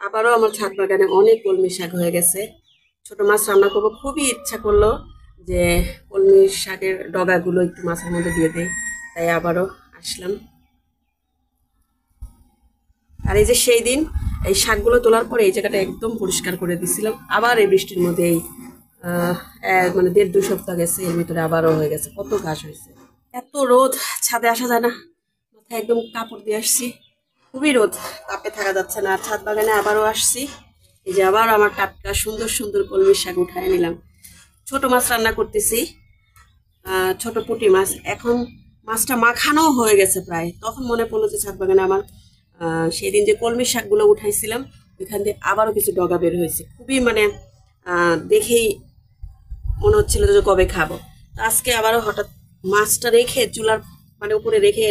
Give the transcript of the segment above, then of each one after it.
আবারও আমার ছাদ বাগানে অনেক কলমি শাক হয়ে গেছে। ছোট মাছ রান্না করবো, খুবই ইচ্ছা করলো যে কলমি শাকের ডগাগুলো একটু মাছের মধ্যে দিয়ে দেয়, তাই আবারও আসলাম। আর এই যে সেই দিন এই শাকগুলো তোলার পরে এই জায়গাটা একদম পরিষ্কার করে দিছিলাম, আবার এই বৃষ্টির মধ্যে এই মানে 1.5-2 সপ্তাহ গেছে, এর ভিতরে আবারও হয়ে গেছে, কত ঘাস হয়েছে। এত রোদ, ছাদে আসা যায় না, মাথায় একদম কাপড় দিয়ে আসছি, খুবই রোদ, তাপে থাকা যাচ্ছে না। আর ছাদ বাগানে আবারও আসছি, এই যে আবার আমার টাটকা সুন্দর সুন্দর কলমি শাক উঠায় নিলাম। ছোট মাছ রান্না করতেছি, ছোট পুঁটি মাছ। এখন মাছটা মাখানো হয়ে গেছে প্রায়, তখন মনে পড়লো যে ছাদ বাগানে আমার সেদিন যে কলমি শাকগুলো উঠাইছিলাম ওইখান দিয়ে আবারও কিছু ডগা বের হয়েছে। খুবই মানে দেখেই মনে হচ্ছিল যে কবে খাবো। তো আজকে আবারও হঠাৎ মাছটা রেখে চুলার মানে উপরে রেখে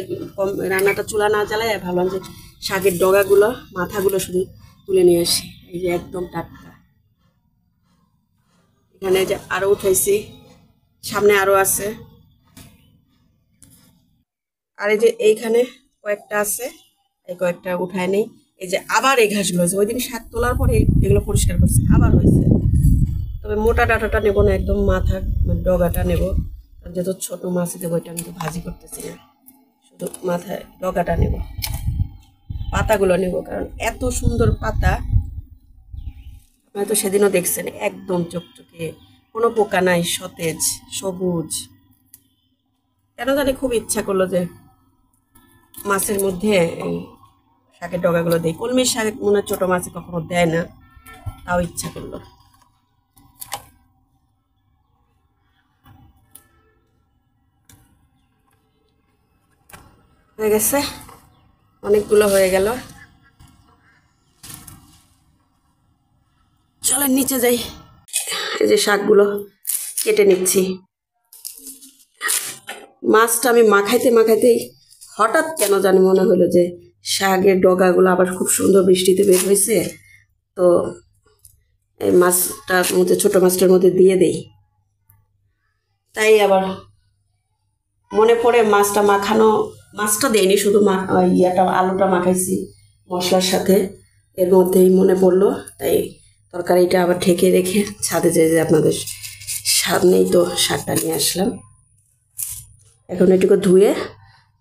রান্নাটা চুলা না জ্বালায় ভাবলাম যে শাকের ডগাগুলো মাথাগুলো শুধু তুলে নিয়ে আসি। এই যে একদম টাটকা, এখানে যে আরো উঠাইছি, সামনে আরো আছে। আর এই যে এইখানে কয়েকটা আছে, এই কয়েকটা উঠায় নেই। এই যে আবার এই ঘাসগুলো হয়েছে, ওই দিন শাক তোলার পরে এগুলো পরিষ্কার করছে, আবার হয়েছে। তবে মোটা ডাটাটা নেবো না, একদম মাথা মানে ডগাটা নেবো, যেহেতু ছোট মাছ দেবো, এটা আমি তো ভাজি করতেছি না, শুধু মাথায় ডগাটা নেব, পাতাগুলো নেব, কারণ এত সুন্দর পাতা। আপনারা তো সেদিনও দেখছেন, একদম চকচকে, কোনো পোকা নাই, সতেজ সবুজ। কেন জানি খুব ইচ্ছা করলো যে মাছের মধ্যে এই শাকের ডগাগুলো দেয়। কলমির শাক মনে হয় ছোট মাছে কখনো দেয় না, তাও ইচ্ছা করলো। হয়ে গেছে, অনেকগুলো হয়ে গেল। চলেন নিচে যাই। এই যে শাকগুলো কেটে নিচ্ছি। মাছটা আমি মাখাইতে মাখাইতেই হঠাৎ কেন জানি মনে হলো যে শাকের ডগাগুলো আবার খুব সুন্দর বৃষ্টিতে বের হয়েছে, তো এই মাছটার মধ্যে, ছোট মাছটার মধ্যে দিয়ে দেই। তাই আবার মনে পড়ে মাছটা মাখানো, মাছটা দেয়নি, শুধু ইয়াটা আলুটা মাখাইছি মশলার সাথে, এর মধ্যেই মনে পড়লো। তাই তরকারিটা আবার ঢেকে রেখে ছাদে যে আপনাদের সামনেই তো শাকটা নিয়ে আসলাম। এখন এটুকু ধুয়ে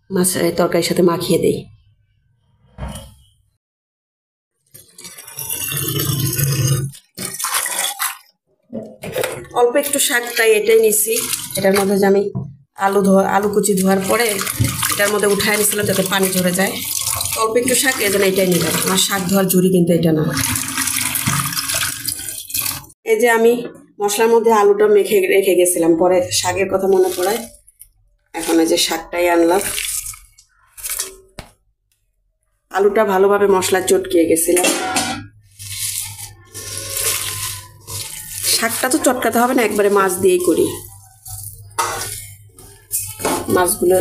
মাছের তরকারির সাথে মাখিয়ে দেই। অল্প একটু শাক, তাই এটাই নিছি। এটার মধ্যে যে আমি আলু কুচি ধোয়ার পরে এটার মধ্যে উঠায় নিছিলাম যাতে পানি ঝরে যায়। অল্প একটু শাক, এই জন্য এটাই নিলাম। আমার শাক ধোয়ার ঝুড়ি কিন্তু এটা না। এই যে আমি মশলার মধ্যে আলুটা মেখে রেখে গেছিলাম, পরে শাকের কথা মনে পড়ায় এখন এই যে শাকটাই আনলাম। আলুটা ভালোভাবে মশলা চটকিয়ে গেছিলাম। শাকটা তো চটকাতে হবে না, একবারে মাছ দিয়েই করি। মাছগুলো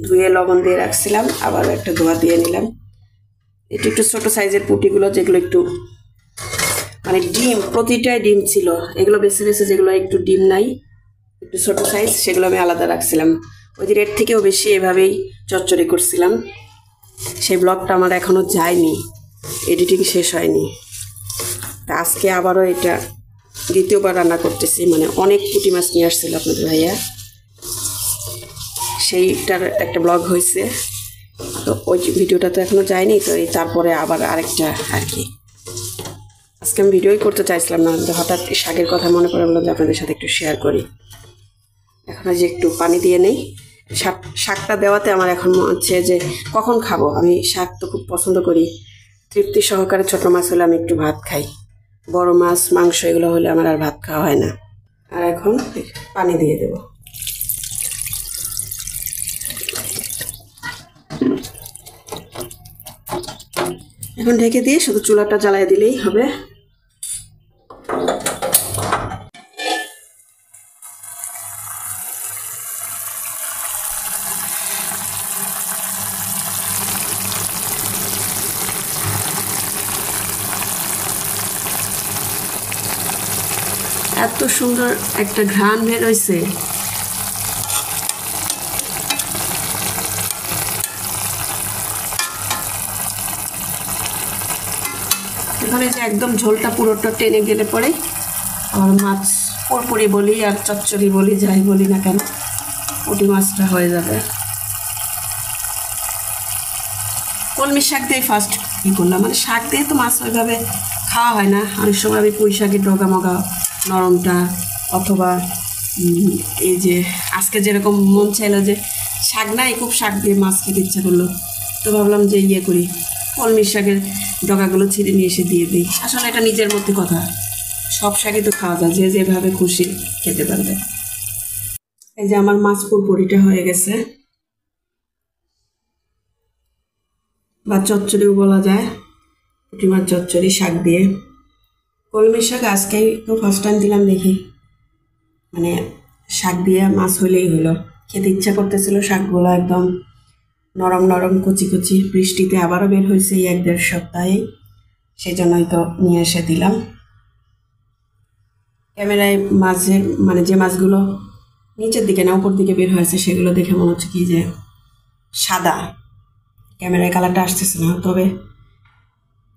ধুয়ে লবণ দিয়ে রাখছিলাম, আবার একটা ধোয়া দিয়ে নিলাম। এটা একটু ছোট সাইজের পুঁটিগুলো, যেগুলো একটু মানে ডিম, প্রতিটাই ডিম ছিল। এগুলো বেছে বেছে যেগুলো একটু ডিম নাই, একটু ছোট সাইজ, সেগুলো আমি আলাদা রাখছিলাম। ওই দিন এর থেকেও বেশি এভাবেই চচ্চড়ি করছিলাম। সেই ব্লগটা আমার এখনো যায়নি, এডিটিং শেষ হয়নি। তা আজকে আবারও এটা দ্বিতীয়বার রান্না করতেছি। মানে অনেক পুঁটি মাছ নিয়ে আসছিল আপনাদের ভাইয়া, সেইটার একটা ব্লগ হয়েছে, তো ওই ভিডিওটা তো এখনো যায়নি। তো এই তারপরে আবার আরেকটা আর কি, আজকে আমি ভিডিওই করতে চাইছিলাম না, হঠাৎ শাকের কথা মনে পড়ে বললাম যে আপনাদের সাথে একটু শেয়ার করি। এখন যে একটু পানি দিয়ে নেই। শাকটা দেওয়াতে আমার এখন মনে হচ্ছে যে কখন খাবো। আমি শাক তো খুব পছন্দ করি, তৃপ্তি সহকারে। ছোট মাছ হলে আমি একটু ভাত খাই, বড় মাছ মাংস এগুলো হলে আমার আর ভাত খাওয়া হয় না। আর এখন পানি দিয়ে দেব। এখন ঢেকে দিয়ে শুধু চুলাটা জ্বালিয়ে দিলেই হবে। এত সুন্দর একটা ঘ্রাণ বের হয়েছে। এখন এই যে একদম ঝোলটা পুরোটা টেনে গেলে পরে আর মাছ পুরপুরি বলি আর চচ্চড়ি বলি, যাই বলি না কেন, পুঁটি মাছটা হয়ে যাবে। কলমি শাক দিয়ে ফার্স্ট কী করলাম, মানে শাক দিয়ে তো মাছ ওইভাবে খাওয়া হয় না। অনেক সময় আমি পুঁই শাকের ডগা মগা নরমটা, অথবা এই যে আজকে যেরকম মন চাইলো যে শাক নাই, খুব শাক দিয়ে মাছ খেতে ইচ্ছা করলো, তো ভাবলাম যে ইয়ে করি, কলমি শাকের ডগাগুলো ছিঁড়ে নিয়ে এসে দিয়ে দিই। আসলে এটা নিজের মধ্যে কথা, সব শাকই তো খাওয়া যায়, যে যেভাবে খুশি খেতে পারবে। এই যে আমার মাছ পুরপুরিটা হয়ে গেছে, বা চচ্চড়িও বলা যায়, পুঁটি মাছ চচ্চড়ি শাক দিয়ে। কলমি শাক আজকেই তো ফার্স্ট টাইম দিলাম, দেখি মানে শাক দিয়ে মাছ হইলেই হলো। খেতে ইচ্ছা করতেছিল, শাকগুলো একদম নরম নরম কুচি কুচি, বৃষ্টিতে আবারও বের হয়েছে এই 1-1.5 সপ্তাহে, সেই জন্যই তো নিয়ে এসে দিলাম। ক্যামেরায় মাছের মানে যে মাছগুলো নিচের দিকে না উপর দিকে বের হয়েছে সেগুলো দেখে মনে হচ্ছে কি যে সাদা, ক্যামেরায় কালারটা আসতেছে না, তবে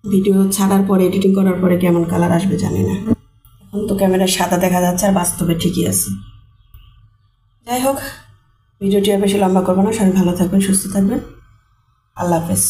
ভিডিও ছাড়ার পরে এডিটিং করার পরে কেমন কালার আসবে জানি না। এখন তো ক্যামেরায় সাদা দেখা যাচ্ছে, আর বাস্তবে ঠিকই আছে। যাই হোক, ভিডিওটি আর বেশি লম্বা করবো না, সবাই ভালো থাকবেন, সুস্থ থাকবেন, আল্লাহ হাফেজ।